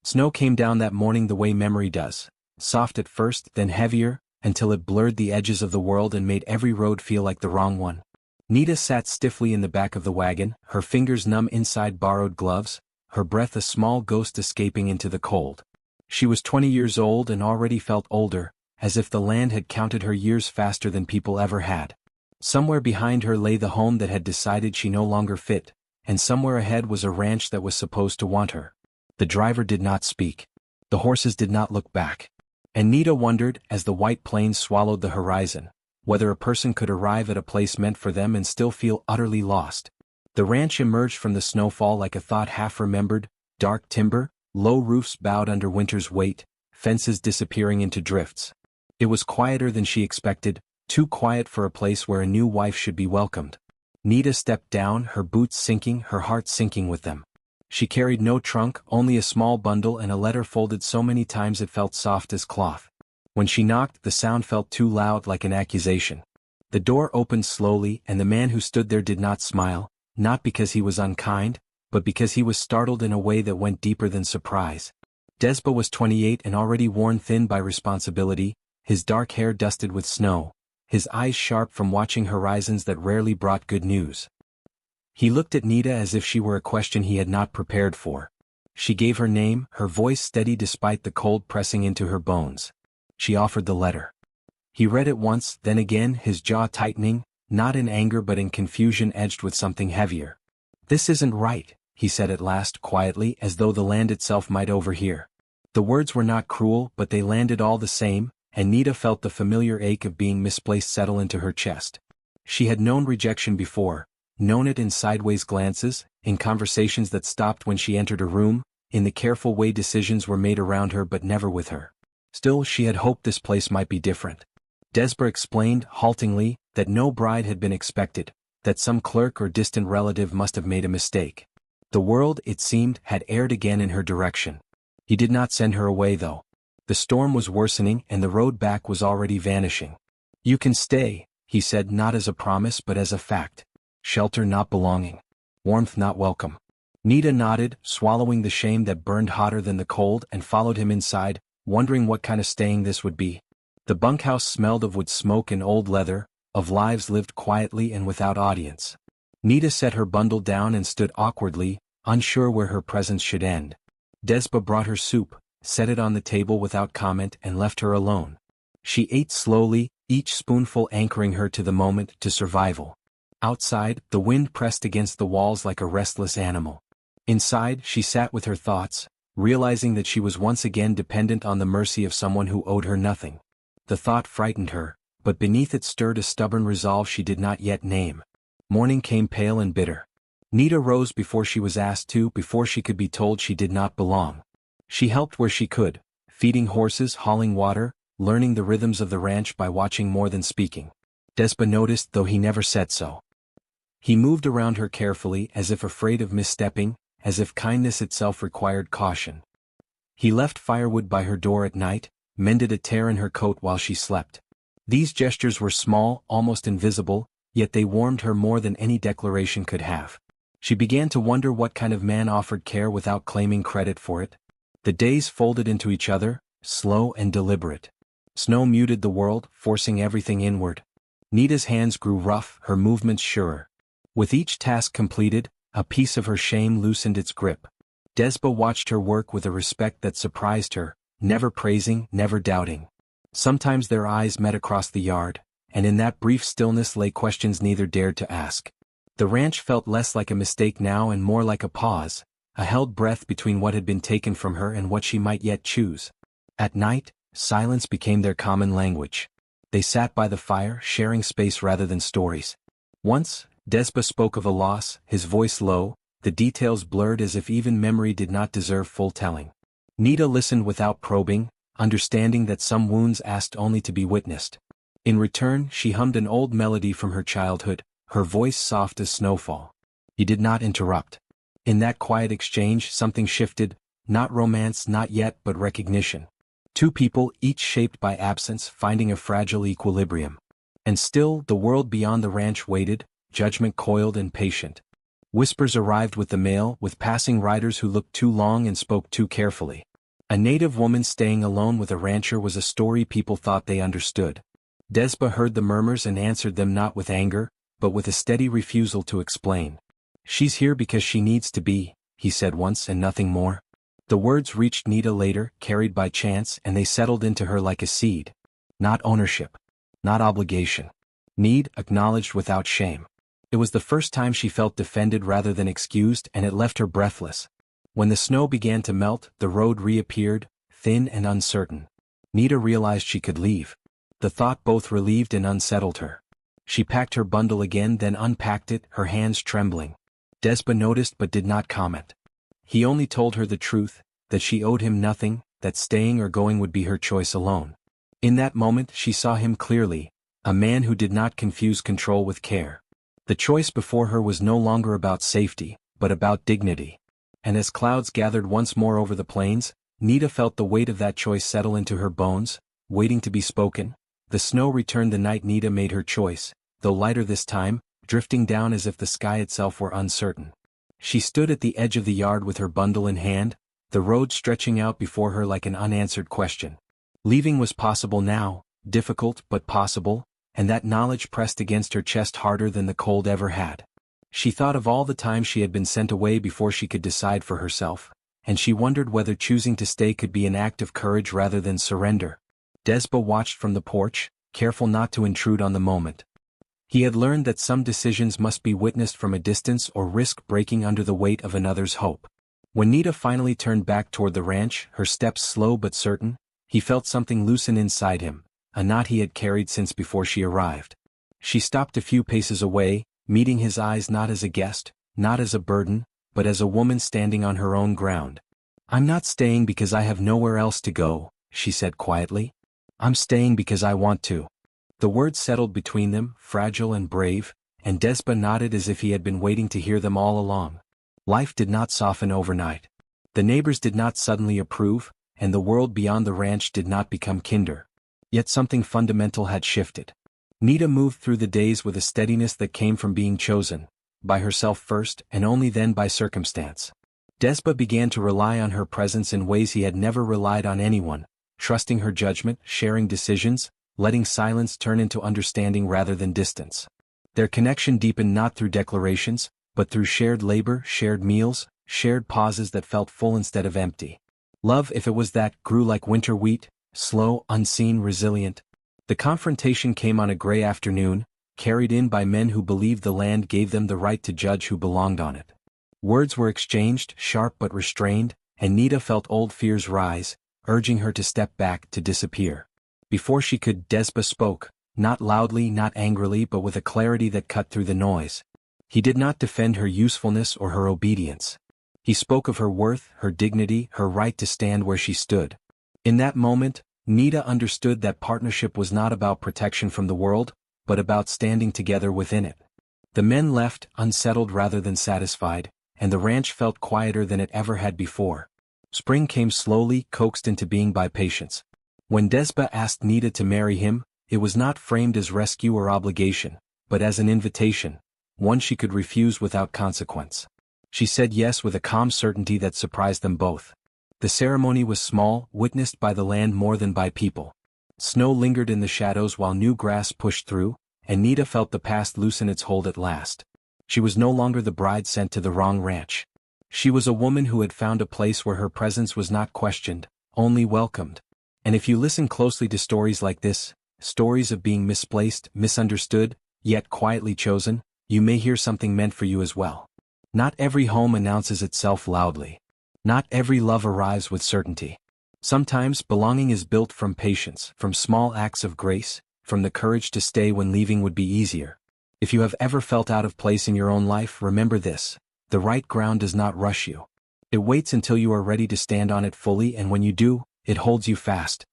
Snow came down that morning the way memory does, soft at first, then heavier, until it blurred the edges of the world and made every road feel like the wrong one. Nita sat stiffly in the back of the wagon, her fingers numb inside borrowed gloves, her breath a small ghost escaping into the cold. She was 20 years old and already felt older, as if the land had counted her years faster than people ever had. Somewhere behind her lay the home that had decided she no longer fit, and somewhere ahead was a ranch that was supposed to want her. The driver did not speak. The horses did not look back. And Nita wondered, as the white plains swallowed the horizon, whether a person could arrive at a place meant for them and still feel utterly lost. The ranch emerged from the snowfall like a thought half-remembered, dark timber, low roofs bowed under winter's weight, fences disappearing into drifts. It was quieter than she expected, too quiet for a place where a new wife should be welcomed. Nita stepped down, her boots sinking, her heart sinking with them. She carried no trunk, only a small bundle and a letter folded so many times it felt soft as cloth. When she knocked, the sound felt too loud, like an accusation. The door opened slowly, and the man who stood there did not smile, not because he was unkind, but because he was startled in a way that went deeper than surprise. Desba was 28 and already worn thin by responsibility, his dark hair dusted with snow, his eyes sharp from watching horizons that rarely brought good news. He looked at Nita as if she were a question he had not prepared for. She gave her name, her voice steady despite the cold pressing into her bones. She offered the letter. He read it once, then again, his jaw tightening, not in anger but in confusion edged with something heavier. "This isn't right," he said at last, quietly, as though the land itself might overhear. The words were not cruel, but they landed all the same, and Nita felt the familiar ache of being misplaced settle into her chest. She had known rejection before, known it in sideways glances, in conversations that stopped when she entered a room, in the careful way decisions were made around her but never with her. Still, she had hoped this place might be different. Desba explained, haltingly, that no bride had been expected, that some clerk or distant relative must have made a mistake. The world, it seemed, had erred again in her direction. He did not send her away, though. The storm was worsening and the road back was already vanishing. "You can stay," he said, not as a promise but as a fact. Shelter not belonging. Warmth not welcome. Nita nodded, swallowing the shame that burned hotter than the cold, and followed him inside, wondering what kind of staying this would be. The bunkhouse smelled of wood smoke and old leather, of lives lived quietly and without audience. Nita set her bundle down and stood awkwardly, unsure where her presence should end. Desba brought her soup, set it on the table without comment, and left her alone. She ate slowly, each spoonful anchoring her to the moment, to survival. Outside, the wind pressed against the walls like a restless animal. Inside, she sat with her thoughts, realizing that she was once again dependent on the mercy of someone who owed her nothing. The thought frightened her, but beneath it stirred a stubborn resolve she did not yet name. Morning came pale and bitter. Nita rose before she was asked to, before she could be told she did not belong. She helped where she could, feeding horses, hauling water, learning the rhythms of the ranch by watching more than speaking. Desba noticed, though he never said so. He moved around her carefully, as if afraid of misstepping, as if kindness itself required caution. He left firewood by her door at night, mended a tear in her coat while she slept. These gestures were small, almost invisible, yet they warmed her more than any declaration could have. She began to wonder what kind of man offered care without claiming credit for it. The days folded into each other, slow and deliberate. Snow muted the world, forcing everything inward. Nita's hands grew rough, her movements surer. With each task completed, a piece of her shame loosened its grip. Desba watched her work with a respect that surprised her, never praising, never doubting. Sometimes their eyes met across the yard, and in that brief stillness lay questions neither dared to ask. The ranch felt less like a mistake now and more like a pause, a held breath between what had been taken from her and what she might yet choose. At night, silence became their common language. They sat by the fire, sharing space rather than stories. Once, Desba spoke of a loss, his voice low, the details blurred as if even memory did not deserve full telling. Nita listened without probing, understanding that some wounds asked only to be witnessed. In return, she hummed an old melody from her childhood, her voice soft as snowfall. He did not interrupt. In that quiet exchange something shifted, not romance, not yet, but recognition. Two people, each shaped by absence, finding a fragile equilibrium. And still, the world beyond the ranch waited, judgment coiled and patient. Whispers arrived with the mail, with passing riders who looked too long and spoke too carefully. A native woman staying alone with a rancher was a story people thought they understood. Desba heard the murmurs and answered them not with anger, but with a steady refusal to explain. "She's here because she needs to be," he said once, and nothing more. The words reached Nita later, carried by chance, and they settled into her like a seed. Not ownership. Not obligation. Need, acknowledged without shame. It was the first time she felt defended rather than excused, and it left her breathless. When the snow began to melt, the road reappeared, thin and uncertain. Nita realized she could leave. The thought both relieved and unsettled her. She packed her bundle again, then unpacked it, her hands trembling. Desba noticed but did not comment. He only told her the truth, that she owed him nothing, that staying or going would be her choice alone. In that moment she saw him clearly, a man who did not confuse control with care. The choice before her was no longer about safety, but about dignity. And as clouds gathered once more over the plains, Nita felt the weight of that choice settle into her bones, waiting to be spoken. The snow returned the night Nita made her choice, though lighter this time, drifting down as if the sky itself were uncertain. She stood at the edge of the yard with her bundle in hand, the road stretching out before her like an unanswered question. Leaving was possible now, difficult but possible, and that knowledge pressed against her chest harder than the cold ever had. She thought of all the times she had been sent away before she could decide for herself, and she wondered whether choosing to stay could be an act of courage rather than surrender. Desba watched from the porch, careful not to intrude on the moment. He had learned that some decisions must be witnessed from a distance or risk breaking under the weight of another's hope. When Nita finally turned back toward the ranch, her steps slow but certain, he felt something loosen inside him, a knot he had carried since before she arrived. She stopped a few paces away, meeting his eyes not as a guest, not as a burden, but as a woman standing on her own ground. "I'm not staying because I have nowhere else to go," she said quietly. "I'm staying because I want to." The words settled between them, fragile and brave, and Desba nodded as if he had been waiting to hear them all along. Life did not soften overnight. The neighbors did not suddenly approve, and the world beyond the ranch did not become kinder. Yet something fundamental had shifted. Nita moved through the days with a steadiness that came from being chosen, by herself first and only then by circumstance. Desba began to rely on her presence in ways he had never relied on anyone, trusting her judgment, sharing decisions, letting silence turn into understanding rather than distance. Their connection deepened not through declarations, but through shared labor, shared meals, shared pauses that felt full instead of empty. Love, if it was that, grew like winter wheat, slow, unseen, resilient. The confrontation came on a gray afternoon, carried in by men who believed the land gave them the right to judge who belonged on it. Words were exchanged, sharp but restrained, and Nita felt old fears rise, urging her to step back, to disappear. Before she could, Desba spoke, not loudly, not angrily, but with a clarity that cut through the noise. He did not defend her usefulness or her obedience. He spoke of her worth, her dignity, her right to stand where she stood. In that moment, Nita understood that partnership was not about protection from the world, but about standing together within it. The men left, unsettled rather than satisfied, and the ranch felt quieter than it ever had before. Spring came slowly, coaxed into being by patience. When Desba asked Nita to marry him, it was not framed as rescue or obligation, but as an invitation, one she could refuse without consequence. She said yes with a calm certainty that surprised them both. The ceremony was small, witnessed by the land more than by people. Snow lingered in the shadows while new grass pushed through, and Nita felt the past loosen its hold at last. She was no longer the bride sent to the wrong ranch. She was a woman who had found a place where her presence was not questioned, only welcomed. And if you listen closely to stories like this, stories of being misplaced, misunderstood, yet quietly chosen, you may hear something meant for you as well. Not every home announces itself loudly. Not every love arrives with certainty. Sometimes belonging is built from patience, from small acts of grace, from the courage to stay when leaving would be easier. If you have ever felt out of place in your own life, remember this: the right ground does not rush you. It waits until you are ready to stand on it fully, and when you do, it holds you fast,